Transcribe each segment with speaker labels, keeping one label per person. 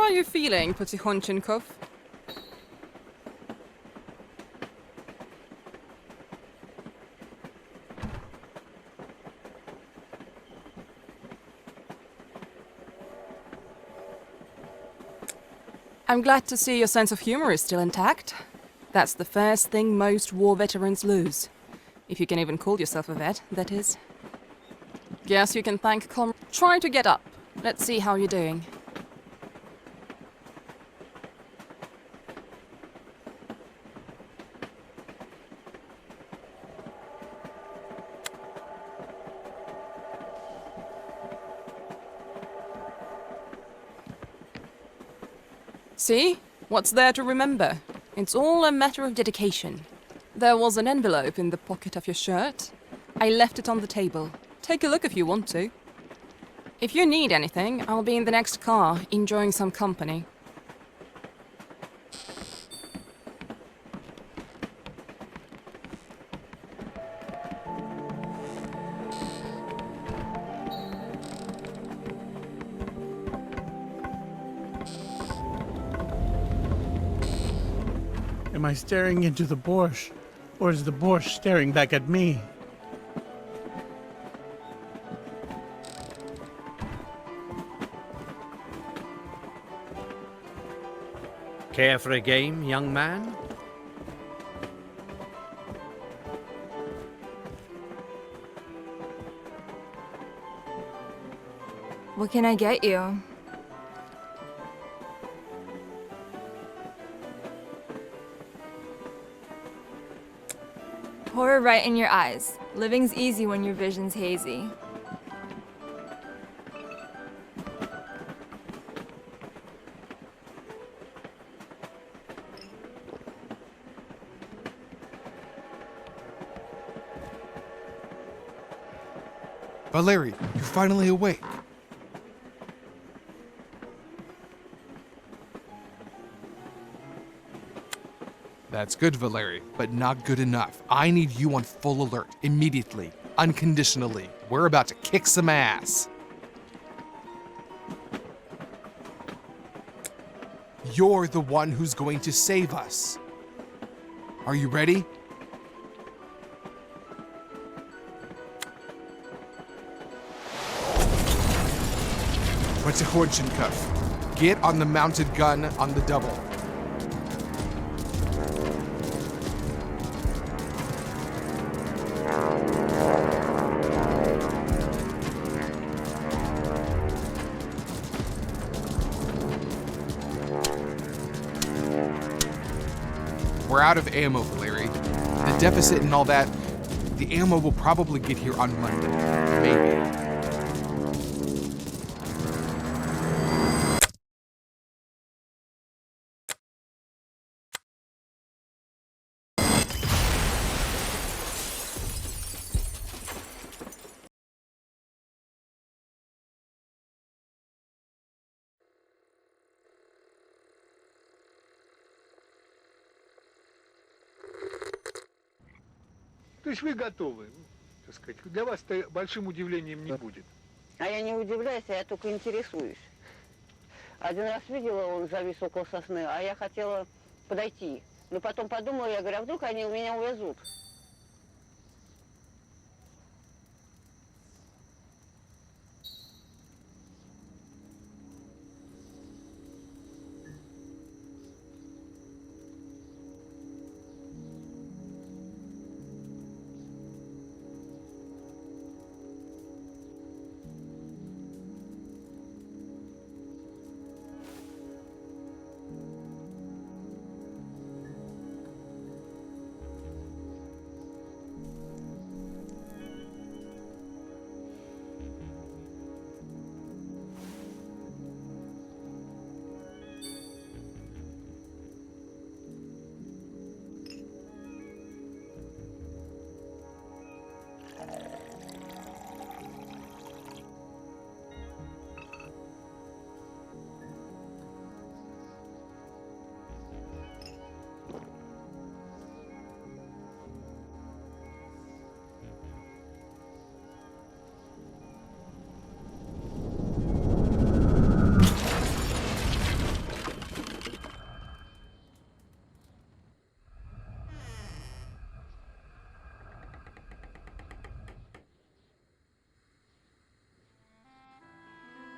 Speaker 1: are you feeling, Потихонченков? I'm glad to see your sense of humor is still intact. That's the first thing most war veterans lose. If you can even call yourself a vet, that is. Guess you can thank Try to get up. Let's see how you're doing. See? What's there to remember? It's all a matter of dedication. There was an envelope in the pocket of your shirt. I left it on the table. Take a look if you want to. If you need anything, I'll be in the next car, enjoying some company.
Speaker 2: Am I staring into the borscht, or is the borscht staring back at me?
Speaker 3: Care for a game, young man?
Speaker 4: What can I get you? Horror right in your eyes. Living's easy when your vision's hazy.
Speaker 5: Valeri, you're finally awake. That's good, Valeri, but not good enough. I need you on full alert, immediately, unconditionally. We're about to kick some ass. You're the one who's going to save us. Are you ready? Потихонченков. Get on the mounted gun on the double. We're out of ammo, Valeri. The deficit and all that, the ammo will probably get here on Monday. Maybe.
Speaker 6: То есть вы готовы, так сказать, для вас это большим удивлением не будет.
Speaker 7: А я не удивляюсь, я только интересуюсь. Один раз видела, он завис около сосны, а я хотела подойти. Но потом подумала, я говорю, а вдруг они у меня увезут?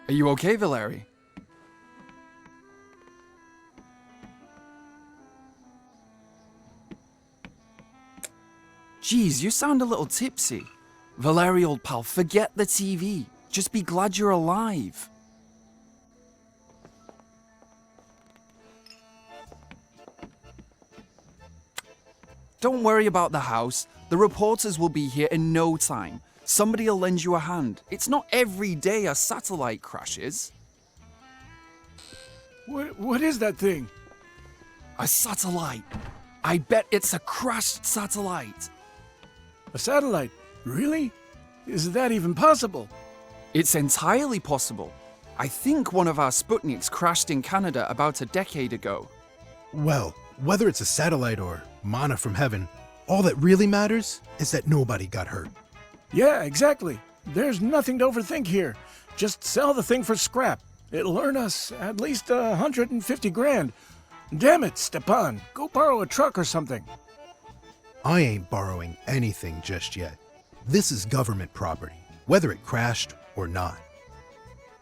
Speaker 5: Are you okay, Valeri? Geez, you sound a little tipsy. Valeri, old pal, forget the TV. Just be glad you're alive. Don't worry about the house. The reporters will be here in no time. Somebody will lend you a hand. It's not every day a satellite crashes.
Speaker 2: What is that thing?
Speaker 5: A satellite. I bet it's a crashed satellite.
Speaker 2: A satellite? Really? Is that even possible?
Speaker 5: It's entirely possible. I think one of our Sputniks crashed in Canada about a decade ago.
Speaker 8: Well, whether it's a satellite or manna from heaven, all that really matters is that nobody got hurt.
Speaker 2: Yeah, exactly. There's nothing to overthink here. Just sell the thing for scrap. It'll earn us at least 150 grand. Damn it, Stepan. Go borrow a truck or something.
Speaker 8: I ain't borrowing anything just yet. This is government property, whether it crashed or not.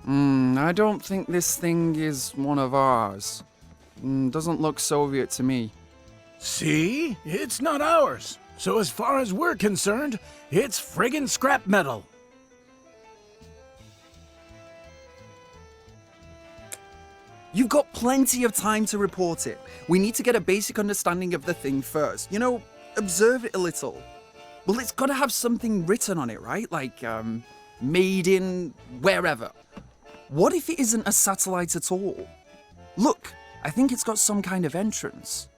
Speaker 5: I don't think this thing is one of ours. Doesn't look Soviet to me.
Speaker 2: See? It's not ours. So as far as we're concerned, it's friggin' scrap metal.
Speaker 5: You've got plenty of time to report it. We need to get a basic understanding of the thing first. You know, observe it a little. Well, it's got to have something written on it, right? Like, made in wherever. What if it isn't a satellite at all? Look, I think it's got some kind of entrance.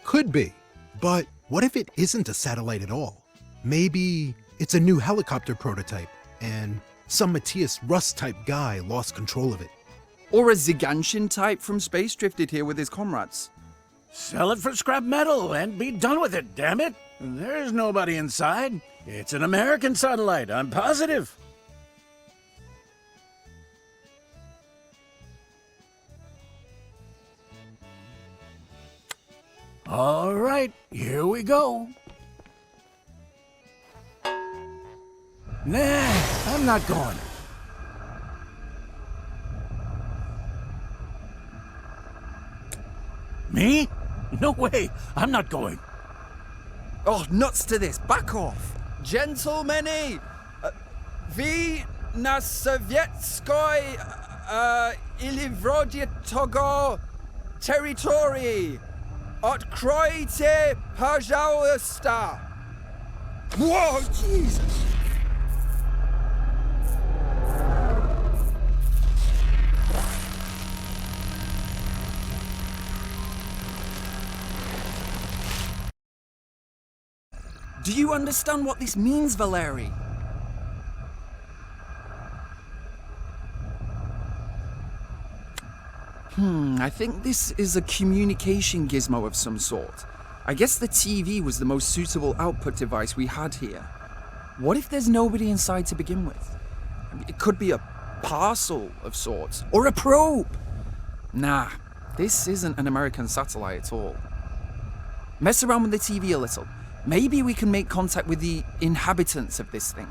Speaker 8: Could be, but what if it isn't a satellite at all? Maybe it's a new helicopter prototype, and some Matthias Rust-type guy lost control of it.
Speaker 5: Or a Ziganshin type from space drifted here with his comrades.
Speaker 2: Sell it for scrap metal and be done with it, damn it. There's nobody inside. It's an American satellite, I'm positive. All right, here we go. Nah, I'm not going. Me? No way, I'm not going.
Speaker 5: Oh, nuts to this. Back off. Gentlemen, vi na sovietskoj ili togo territorii. Откройте, пожалуйста. Whoa, Jesus. Do you understand what this means, Valeri? I think this is a communication gizmo of some sort. I guess the TV was the most suitable output device we had here. What if there's nobody inside to begin with? It could be a parcel of sorts, or a probe. Nah, this isn't an American satellite at all. Mess around with the TV a little. Maybe we can make contact with the inhabitants of this thing.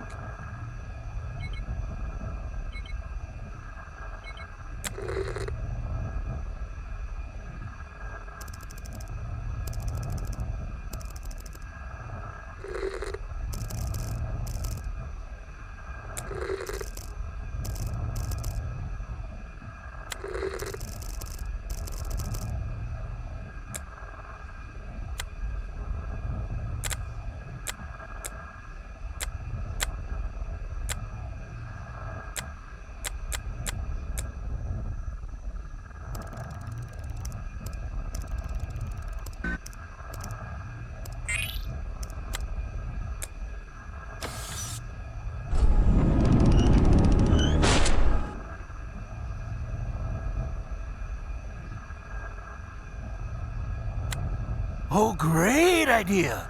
Speaker 2: Oh, great idea.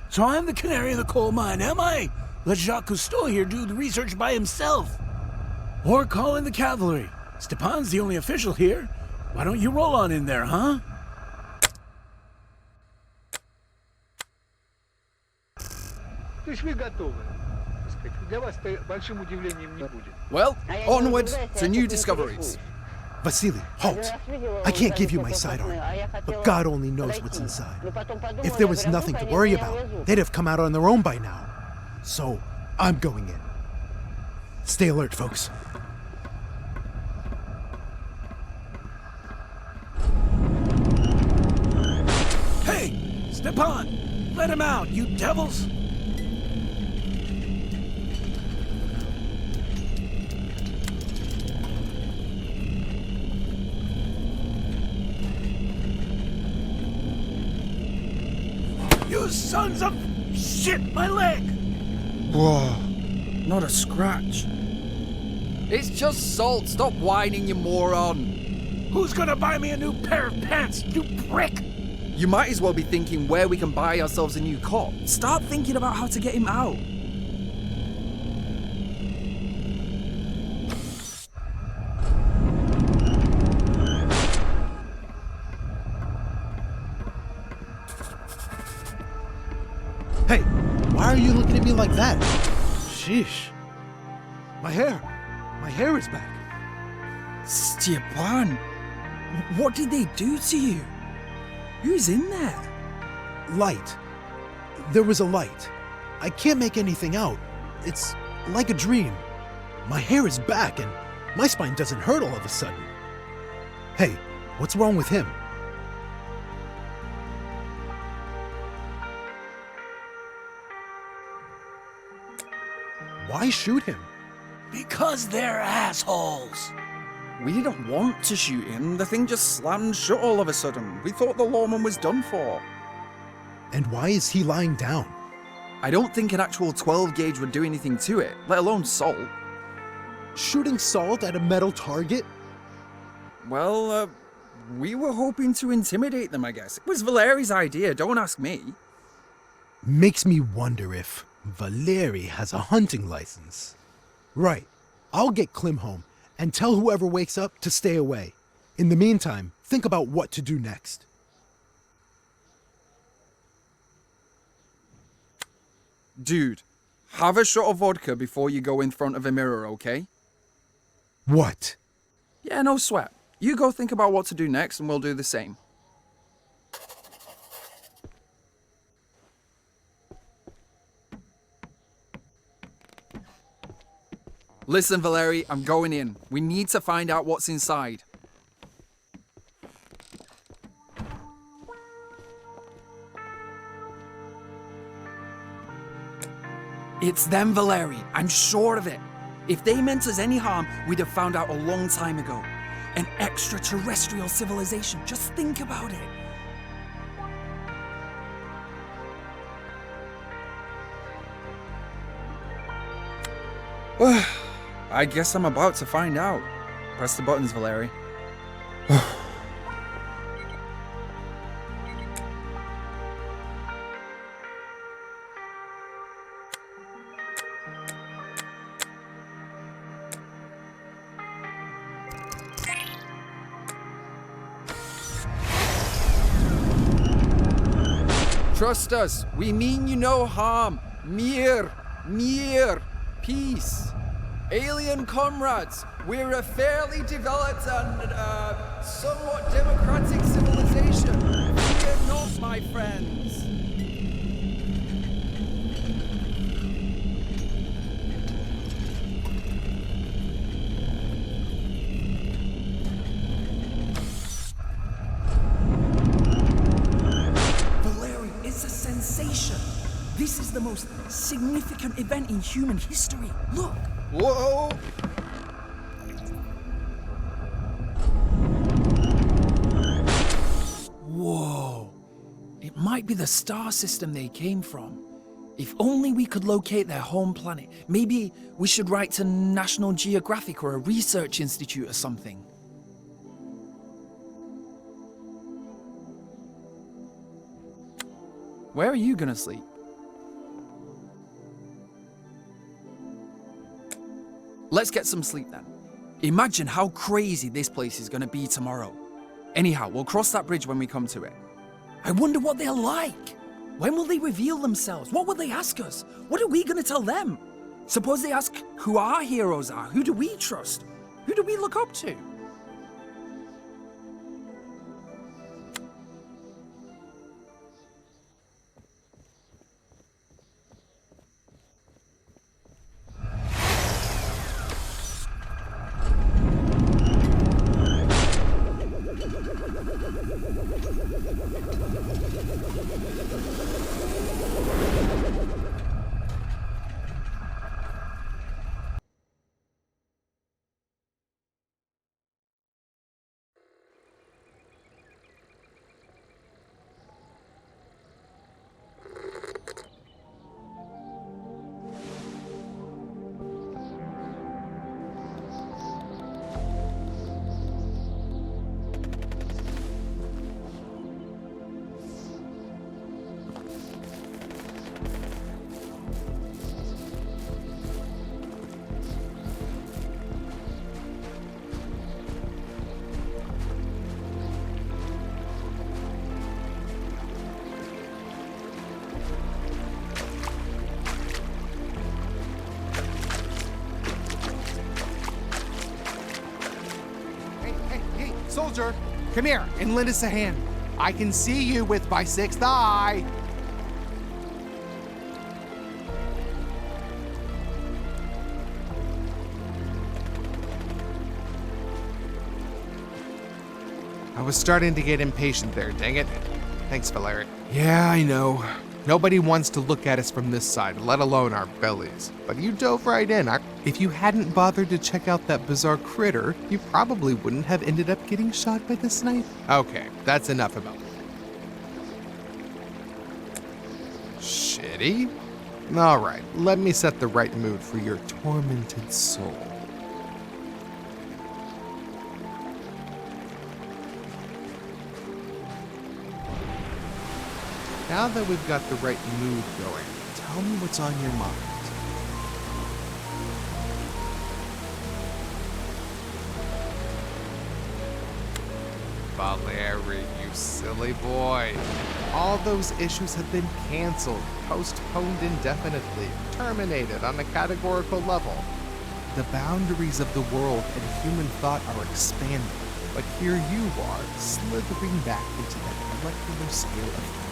Speaker 2: So I'm the canary in the coal mine, am I? Let Jacques Cousteau here do the research by himself. Or call in the cavalry. Stepan's the only official here. Why don't you roll on in there, huh?
Speaker 6: То есть вы готовы, так сказать, для вас это большим удивлением не будет.
Speaker 5: Well,
Speaker 7: А я не
Speaker 5: onwards
Speaker 7: удивляюсь,
Speaker 5: to
Speaker 7: я
Speaker 5: new
Speaker 7: только
Speaker 5: discoveries.
Speaker 7: интересуюсь.
Speaker 8: Vasily,
Speaker 7: Один
Speaker 8: halt!
Speaker 7: раз видела,
Speaker 8: I
Speaker 7: он
Speaker 8: can't
Speaker 7: за
Speaker 8: give you my
Speaker 7: высокоскоростной,
Speaker 8: sidearm,
Speaker 7: а я хотела
Speaker 8: but God only knows
Speaker 7: подойти.
Speaker 8: what's inside.
Speaker 7: Но потом подумала,
Speaker 8: If there
Speaker 7: я
Speaker 8: was
Speaker 7: говорю, а
Speaker 8: nothing
Speaker 7: вдруг
Speaker 8: to
Speaker 7: они
Speaker 8: worry
Speaker 7: меня
Speaker 8: about,
Speaker 7: увезут.
Speaker 8: they'd have come out on their own by now. So, I'm going in. Stay alert, folks.
Speaker 2: Hey, Stepan! Let him out, you devils! You sons of shit! My leg!
Speaker 5: Whoa, not a scratch. It's just salt. Stop whining, you moron.
Speaker 2: Who's gonna buy me a new pair of pants, you prick?
Speaker 5: You might as well be thinking where we can buy ourselves a new cop. Start thinking about how to get him out.
Speaker 8: Hey, why are you looking at me like that? Sheesh. My hair is back.
Speaker 5: Stepan, what did they do to you? Who's in there?
Speaker 8: Light. There was a light. I can't make anything out. It's like a dream. My hair is back and my spine doesn't hurt all of a sudden. Hey, what's wrong with him? Why shoot him?
Speaker 2: Because they're assholes.
Speaker 5: We didn't want to shoot him. The thing just slammed shut all of a sudden. We thought the lawman was done for.
Speaker 8: And why is he lying down?
Speaker 5: I don't think an actual 12 gauge would do anything to it, let alone salt.
Speaker 8: Shooting salt at a metal target?
Speaker 5: Well, we were hoping to intimidate them, I guess. It was Valeri's idea, don't ask me.
Speaker 8: Makes me wonder if Valeri has a hunting license. Right. I'll get Klim home and tell whoever wakes up to stay away. In the meantime, think about what to do next.
Speaker 5: Dude, have a shot of vodka before you go in front of a mirror, okay?
Speaker 8: What?
Speaker 5: Yeah, no sweat. You go think about what to do next and we'll do the same. Listen, Valeri, I'm going in. We need to find out what's inside. It's them, Valeri. I'm sure of it. If they meant us any harm, we'd have found out a long time ago. An extraterrestrial civilization. Just think about it. I guess I'm about to find out. Press the buttons, Valeri. Trust us, we mean you no harm. Mir, peace. Alien comrades, we're a fairly developed and somewhat democratic civilization. Fear not, my friends. Valeri, it's a sensation. This is the most significant event in human history. Look. Whoa! Whoa! It might be the star system they came from. If only we could locate their home planet. Maybe we should write to National Geographic or a research institute or something. Where are you gonna sleep? Let's get some sleep then. Imagine how crazy this place is gonna be tomorrow. Anyhow, we'll cross that bridge when we come to it. I wonder what they're like. When will they reveal themselves? What will they ask us? What are we gonna tell them? Suppose they ask who our heroes are. Who do we trust? Who do we look up to?
Speaker 9: Hey, soldier, come here and lend us a hand. I can see you with my sixth eye. I was starting to get impatient there, dang it. Thanks, Valerie. Yeah, I know. Nobody wants to look at us from this side, let alone our bellies. But you dove right in. If you hadn't bothered to check out that bizarre critter, you probably wouldn't have ended up getting shot by the snipe. Okay, that's enough about it. Shitty? Alright, let me set the right mood for your tormented soul. Now that we've got the right mood going, tell me what's on your mind. Valerie, you silly boy. All those issues have been canceled, postponed indefinitely, terminated on a categorical level. The boundaries of the world and human thought are expanding, but here you are, slithering back into that molecular scale of time.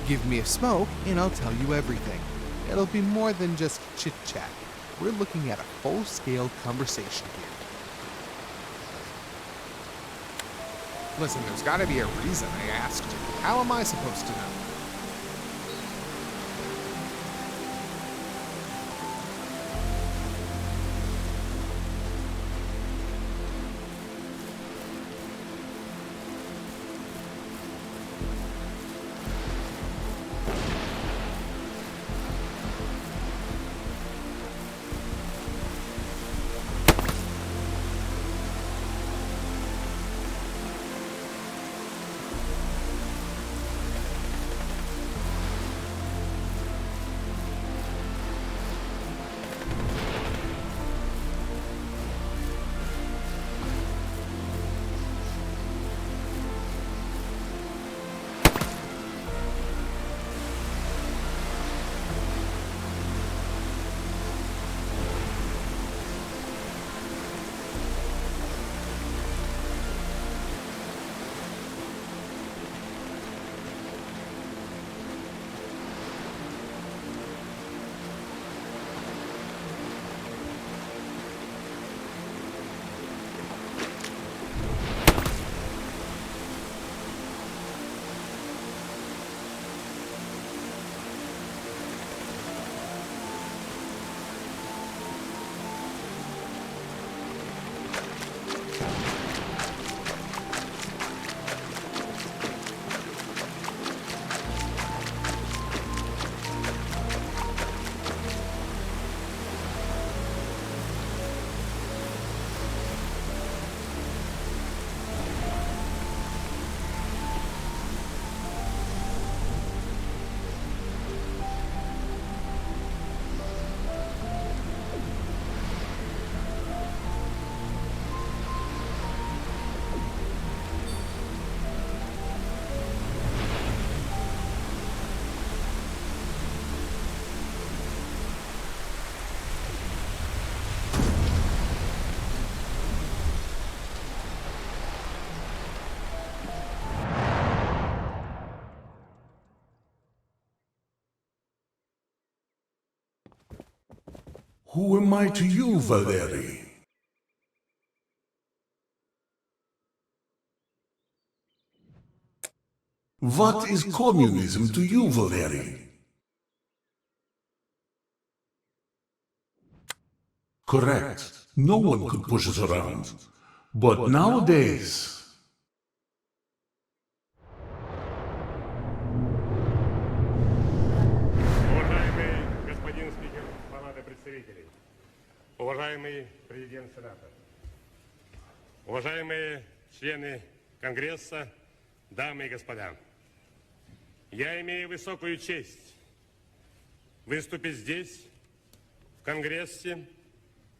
Speaker 9: Give me a smoke, and I'll tell you everything. It'll be more than just chit-chat. We're looking at a full-scale conversation here. Listen, there's gotta be a reason I asked you. How am I supposed to know?
Speaker 2: Who am I to you, Valery? What is communism to you, Valery? Correct. No one could push us around. But nowadays...
Speaker 10: Уважаемый господин спикер Палаты представителей, уважаемый президент Сената, уважаемые члены Конгресса, дамы и господа, я имею высокую честь выступить здесь, в Конгрессе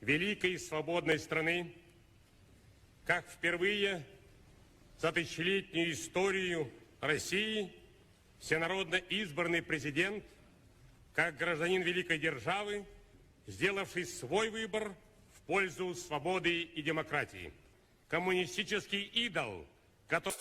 Speaker 10: великой и свободной страны, как впервые за тысячелетнюю историю России всенародно избранный президент, как гражданин великой державы, сделавший свой выбор в пользу свободы и демократии. Коммунистический идол, который...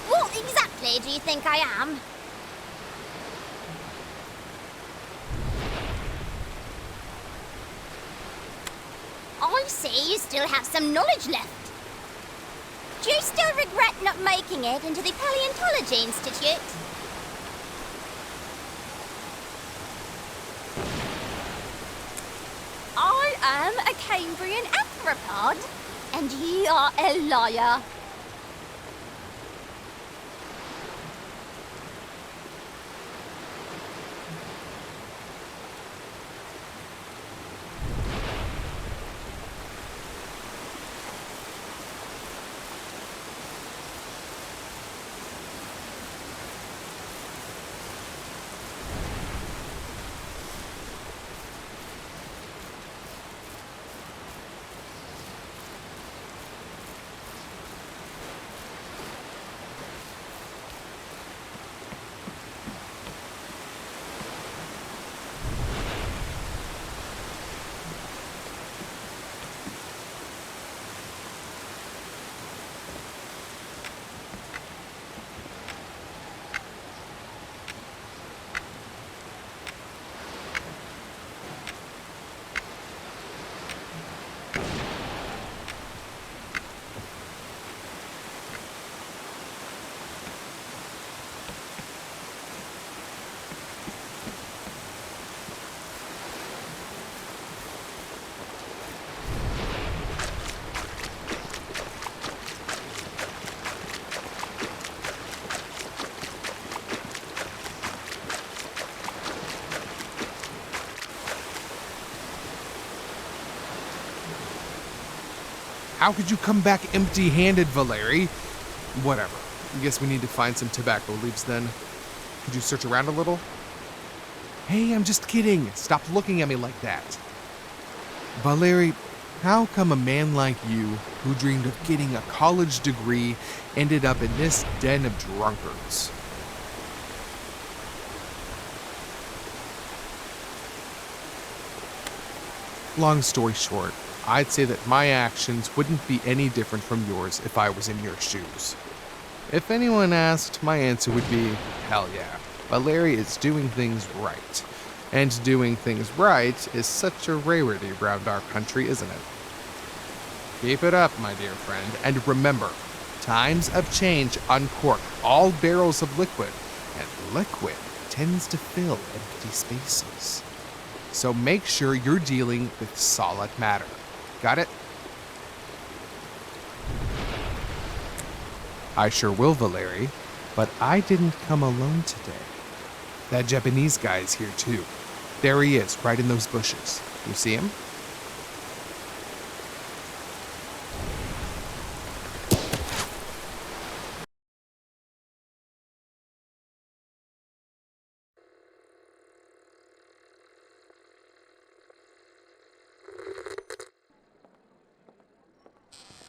Speaker 11: What exactly do you think I am? I see you still have some knowledge left. Do you still regret not making it into the Paleontology Institute? I am a Cambrian arthropod, and you are a liar.
Speaker 9: How could you come back empty-handed, Valery? Whatever. I guess we need to find some tobacco leaves then. Could you search around a little? Hey, I'm just kidding. Stop looking at me like that. Valery, how come a man like you, who dreamed of getting a college degree, ended up in this den of drunkards? Long story short, I'd say that my actions wouldn't be any different from yours if I was in your shoes. If anyone asked, my answer would be, hell yeah. Valeri is doing things right. And doing things right is such a rarity around our country, isn't it? Keep it up, my dear friend, and remember, times of change uncork all barrels of liquid, and liquid tends to fill empty spaces. So make sure you're dealing with solid matter. Got it? I sure will, Valeri, but I didn't come alone today. That Japanese guy is here too. There he is, right in those bushes. You see him?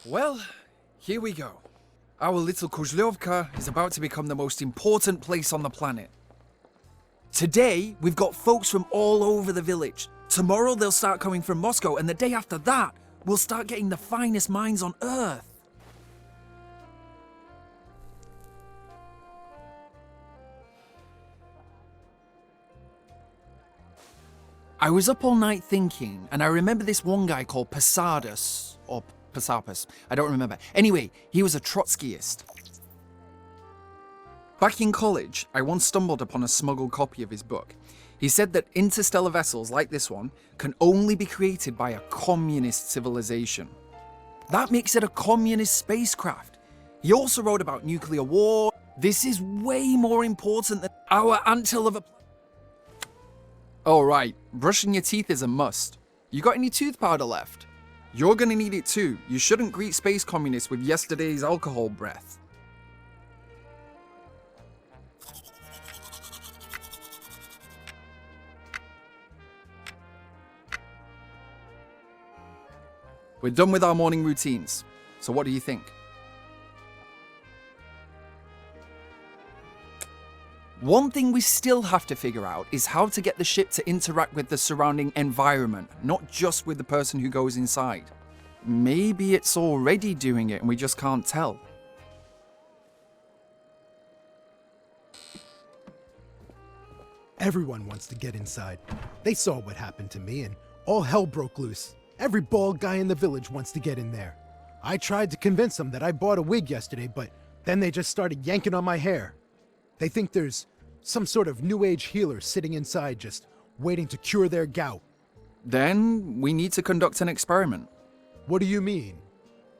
Speaker 5: Well, here we go. Our little Kujlevka is about to become the most important place on the planet. Today, we've got folks from all over the village. Tomorrow, they'll start coming from Moscow, and the day after that, we'll start getting the finest minds on Earth. I was up all night thinking, and I remember this one guy called Posadas, or Pasapis, I don't remember. Anyway, he was a Trotskyist. Back in college, I once stumbled upon a smuggled copy of his book. He said that interstellar vessels like this one can only be created by a communist civilization. That makes it a communist spacecraft. He also wrote about nuclear war. This is way more important than our anthill of a... Oh right, brushing your teeth is a must. You got any tooth powder left? You're gonna need it too. You shouldn't greet space communists with yesterday's alcohol breath. We're done with our morning routines. So what do you think? One thing we still have to figure out is how to get the ship to interact with the surrounding environment, not just with the person who goes inside. Maybe it's already doing it and we just can't tell.
Speaker 8: Everyone wants to get inside. They saw what happened to me and all hell broke loose. Every bald guy in the village wants to get in there. I tried to convince them that I bought a wig yesterday, but then they just started yanking on my hair. They think there's some sort of new age healer sitting inside just waiting to cure their gout.
Speaker 5: Then we need to conduct an experiment.
Speaker 8: What do you mean?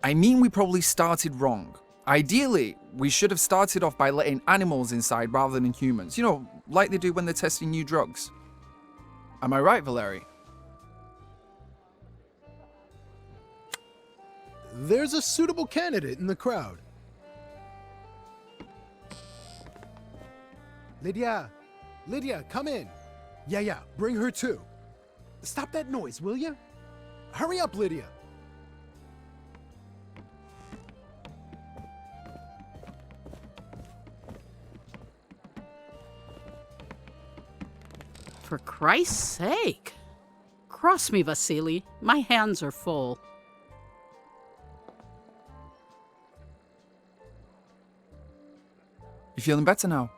Speaker 5: I mean we probably started wrong. Ideally, we should have started off by letting animals inside rather than humans. You know, like they do when they're testing new drugs. Am I right, Valeri?
Speaker 8: There's a suitable candidate in the crowd. Lydia! Lydia, come in! Yeah, bring her too. Stop that noise, will ya? Hurry up, Lydia!
Speaker 12: For Christ's sake! Cross me, Vasily. My hands are full.
Speaker 5: You feeling better now?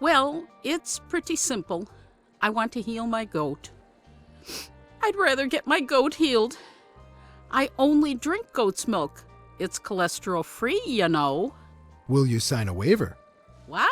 Speaker 12: Well, it's pretty simple. I want to heal my goat. I'd rather get my goat healed. I only drink goat's milk. It's cholesterol-free, you know.
Speaker 8: Will you sign a waiver?
Speaker 12: What?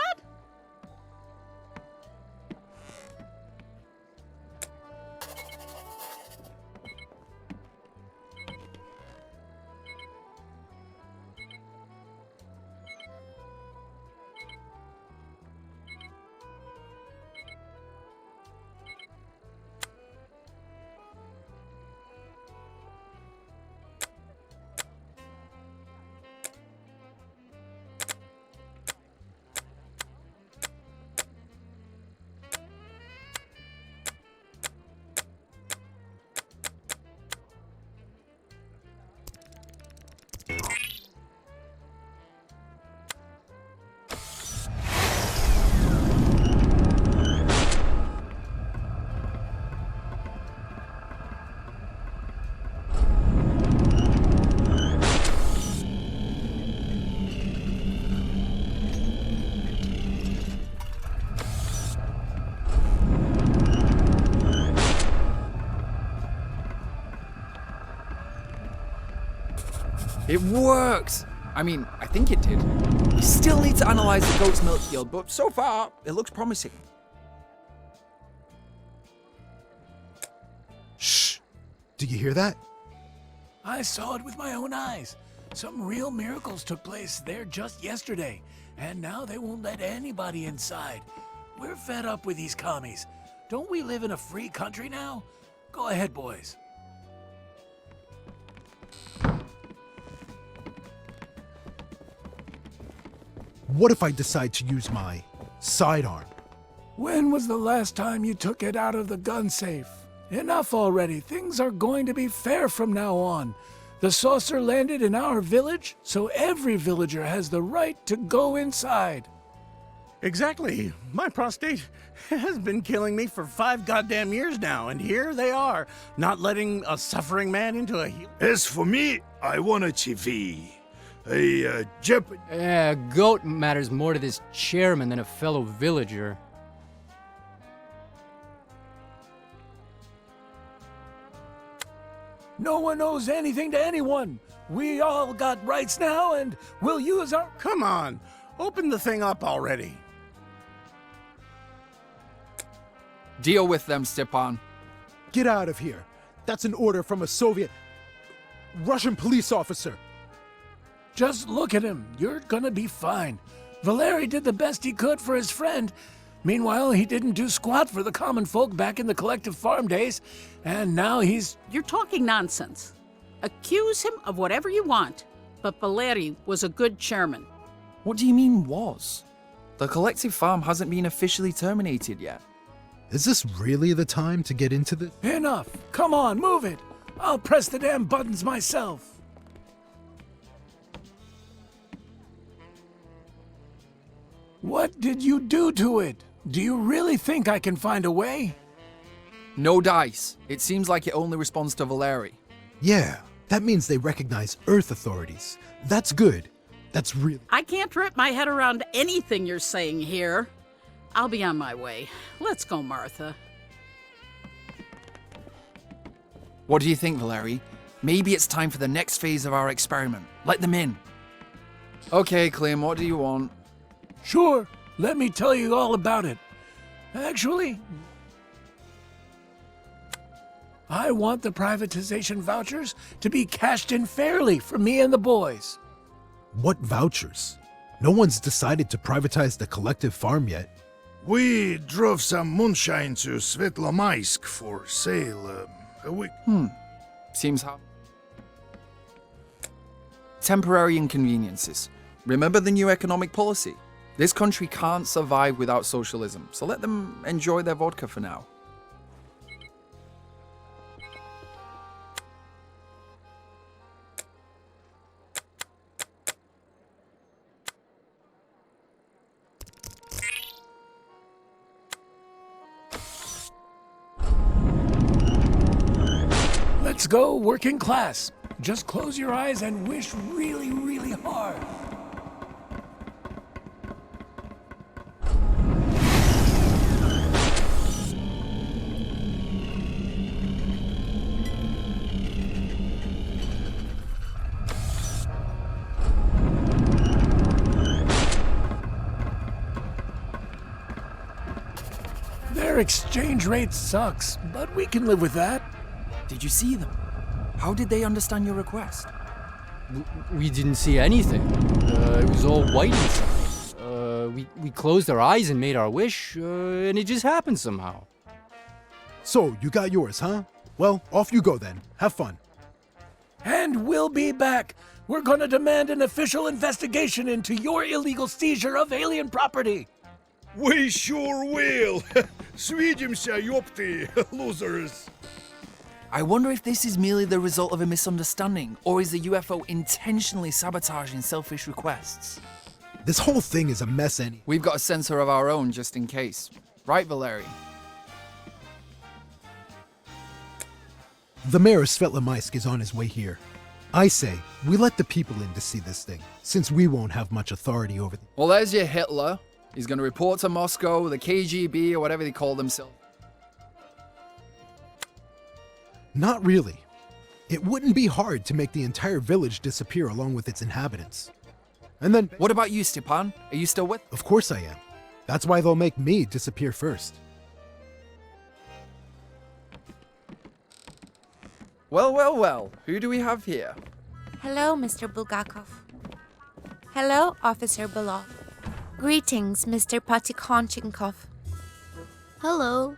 Speaker 5: It worked! I mean, I think it did. We still need to analyze the goat's milk yield, but so far, it looks promising.
Speaker 8: Shh! Do you hear that?
Speaker 2: I saw it with my own eyes. Some real miracles took place there just yesterday, and now they won't let anybody inside. We're fed up with these commies. Don't we live in a free country now? Go ahead, boys.
Speaker 8: What if I decide to use my sidearm?
Speaker 2: When was the last time you took it out of the gun safe? Enough already. Things are going to be fair from now on. The saucer landed in our village, so every villager has the right to go inside.
Speaker 13: Exactly. My prostate has been killing me for 5 goddamn years now, and here they are, not letting a suffering man into a heal.
Speaker 14: As for me, I want a TV. A
Speaker 15: A goat matters more to this chairman than a fellow villager.
Speaker 2: No one owes anything to anyone. We all got rights now, and we'll use our...
Speaker 13: Come on, open the thing up already.
Speaker 5: Deal with them, Stepan.
Speaker 8: Get out of here. That's an order from a Russian police officer.
Speaker 2: Just look at him. You're gonna be fine. Valery did the best he could for his friend. Meanwhile, he didn't do squat for the common folk back in the collective farm days, and now he's...
Speaker 12: You're talking nonsense. Accuse him of whatever you want, but Valery was a good chairman.
Speaker 5: What do you mean, was? The collective farm hasn't been officially terminated yet.
Speaker 8: Is this really the time to get into this?
Speaker 2: Enough. Come on, move it. I'll press the damn buttons myself. What did you do to it? Do you really think I can find a way?
Speaker 5: No dice. It seems like it only responds to Valery.
Speaker 8: Yeah, that means they recognize Earth authorities. That's good. That's really...
Speaker 12: I can't wrap my head around anything you're saying here. I'll be on my way. Let's go, Martha.
Speaker 5: What do you think, Valery? Maybe it's time for the next phase of our experiment. Let them in. Okay, Clem, what do you want?
Speaker 2: Sure, let me tell you all about it. Actually, I want the privatization vouchers to be cashed in fairly for me and the boys.
Speaker 8: What vouchers? No one's decided to privatize the collective farm yet.
Speaker 14: We drove some moonshine to Svetlomaisk for sale a week.
Speaker 5: Seems how... Temporary inconveniences. Remember the new economic policy? This country can't survive without socialism, so let them enjoy their vodka for now.
Speaker 2: Let's go working class. Just close your eyes and wish really, really hard. Their exchange rate sucks, but we can live with that.
Speaker 5: Did you see them? How did they understand your request?
Speaker 15: We didn't see anything. It was all white inside. We closed our eyes and made our wish, and it just happened somehow.
Speaker 8: So, you got yours, huh? Well, off you go then. Have fun.
Speaker 2: And we'll be back. We're gonna demand an official investigation into your illegal seizure of alien property.
Speaker 14: We sure will. Свидимся, ёпты, losers.
Speaker 5: I wonder if this is merely the result of a misunderstanding, or is the UFO intentionally sabotaging selfish requests?
Speaker 8: This whole thing is a mess
Speaker 5: We've got a sensor of our own just in case. Right, Valery?
Speaker 8: The mayor of Svetlomaisk is on his way here. I say, we let the people in to see this thing, since we won't have much authority over them.
Speaker 5: Well, there's your Hitler. He's going to report to Moscow, the KGB, or whatever they call themselves.
Speaker 8: Not really. It wouldn't be hard to make the entire village disappear along with its inhabitants. And then...
Speaker 5: What about you, Stepan? Are you still with?
Speaker 8: Of course I am. That's why they'll make me disappear first.
Speaker 5: Well, well, well. Who do we have here?
Speaker 16: Hello, Mr. Bulgakov. Hello, Officer Belov. Greetings, Mr. Patikonchenkov.
Speaker 17: Hello.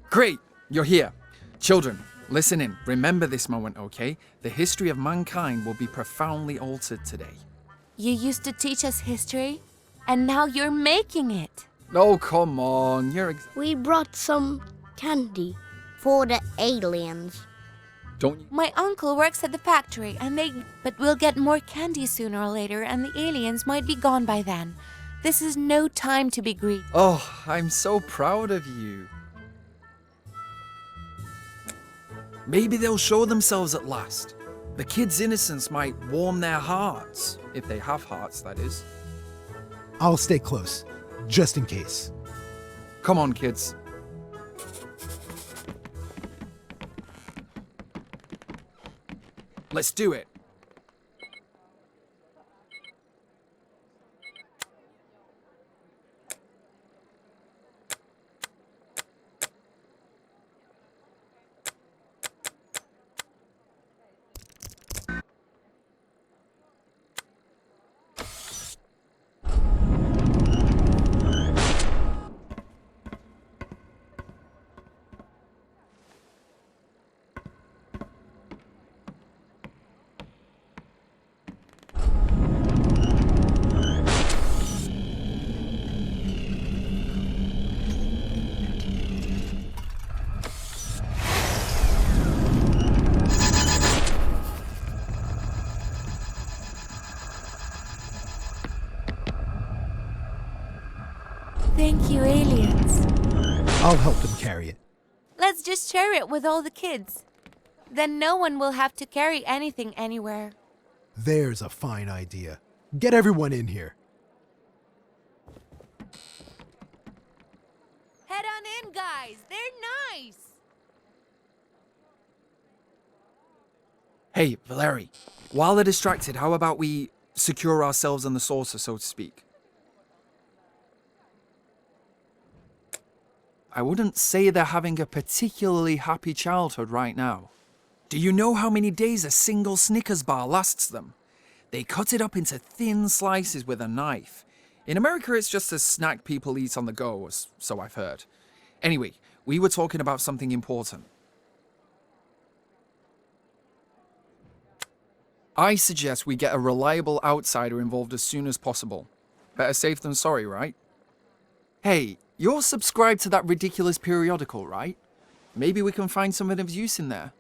Speaker 5: Great, you're here. Children, listen in. Remember this moment, okay? The history of mankind will be profoundly altered today.
Speaker 16: You used to teach us history, and now you're making it.
Speaker 5: Oh, come on.
Speaker 17: We brought some candy for the aliens.
Speaker 5: Don't you?
Speaker 16: My uncle works at the factory, but we'll get more candy sooner or later, and the aliens might be gone by then. This is no time to be greedy.
Speaker 5: Oh, I'm so proud of you. Maybe they'll show themselves at last. The kids' innocence might warm their hearts. If they have hearts, that is.
Speaker 8: I'll stay close, just in case.
Speaker 5: Come on, kids. Let's do it.
Speaker 16: Thank you, aliens.
Speaker 8: I'll help them carry it.
Speaker 16: Let's just share it with all the kids. Then no one will have to carry anything anywhere.
Speaker 8: There's a fine idea. Get everyone in here.
Speaker 16: Head on in, guys. They're nice.
Speaker 5: Hey, Valeri. While they're distracted, how about we secure ourselves on the saucer, so to speak? I wouldn't say they're having a particularly happy childhood right now. Do you know how many days a single Snickers bar lasts them? They cut it up into thin slices with a knife. In America, it's just a snack people eat on the go, so I've heard. Anyway, we were talking about something important. I suggest we get a reliable outsider involved as soon as possible. Better safe than sorry, right? Hey, you're subscribed to that ridiculous periodical, right? Maybe we can find something of use in there.